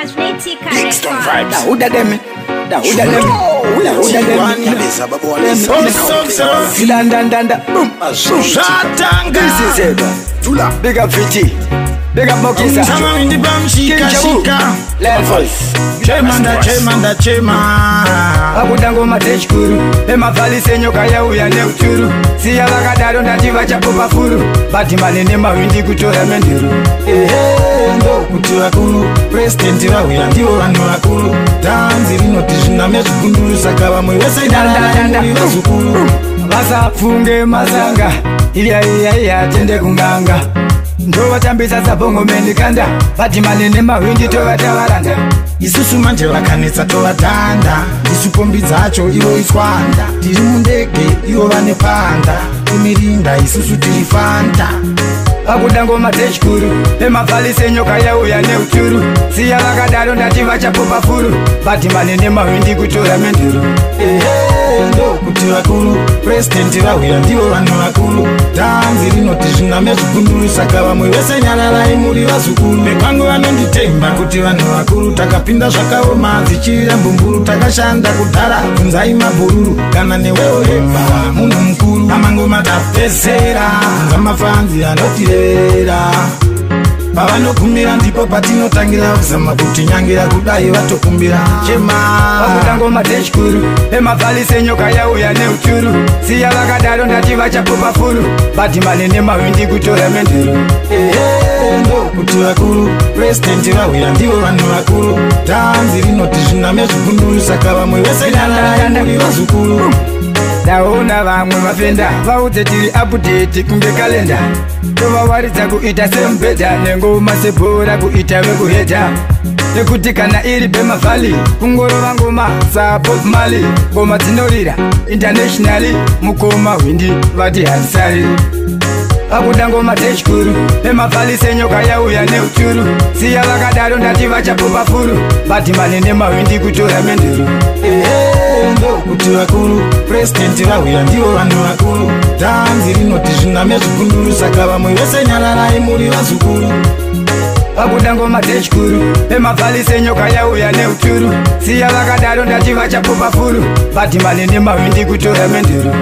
Pazmetika Kingston Records. vibes. Dahuda demi. Dahuda demi. Dahuda demi. Danda. Boom. Shatanga. This is it. Tula. Big up Fiti. Big up Mokisa. Sama in the bam shika shika. Levels. Chema. Akudango matechkuru emavali senyoka yauya neuturu siya vakadaro ndativa chapopa furu bati manene mawindi kutora menduru Ndo kuti vakuru president vauya ndivo vanhu vakuru tanzi rinoti zviname zvigunduru saka vamwe vese Danda. vazukuru vasafunge mazanga iya tende kunganga ndovatambisa sabhongomeni kanda bati manene mawindi tovatavaranda isusu manje vakanetsa tovatanda isupombi dzacho ivo iswanda tiri mundege ivo vane panda imirinda isusu tiri fanta akudango matechkuru emavhali senyoka yauya neuturu siya vakadaro ndati vachapopa furu bati manene mawindi kutora menduru ndo kuti vakuru president vauya ndivo vanhu vakuru tanzi rinoti zviname zvigunduru saka vamwe vese nyararai muri vazukuru vekwangu vanonditemba kuti vanhu vakuru takapinda zvakaoma dzichirira mbumburu takashanda kudhara kunzai mabhururu kana newewo hemba munhu mukuru amangoma tapezera zamafanzi anotirevera pavanogumira ndipo patinotangira kuzama kuti nyangira kudai vatokumbira chema akudango matechkuru emavhali senyoka yauya neuturu siya vakadaro ndati vachapopa furu bati manene mawindi kutora menduru ndo kuti vakuru president vauya ndivo vanhu vakuru tanzi rinoti zviname zvigunduru saka vamwe vese nyararai muri vazukuru taona vamwe vafenda vaudze tiri apudheti kunge kalenda tovawaridza kuita semubhedha nengoma sebhora kuita vekuhedha nekuti kana iri bhemavhali kungorova ngoma sapop mali ngoma dzinorira internationally mukoma windi vati harisari akuda ngoma techkuru emavhali senyoka yauya neuturu siya vakadaro ndati vachapopa furu bati manene mawindi kutora menduru ndo kuti vakuru president vauya ndivo vanhu vakuru tanzi rinoti zviname zvigunduru saka vamwe vese nyararai muri vazukuru akudango matechkuru emavhali senyoka yauya neuturu siya vakadaro ndati vachapopa furu bati manene mawindi kutora menduru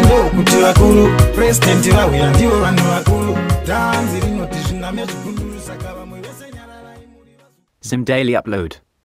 ndo kuti vakuru president vauya ndivo vanhu vakuru tanzi rinoti zviname zvigunduru saka vamwe vese nyararai muri vazukuru Some daily upload.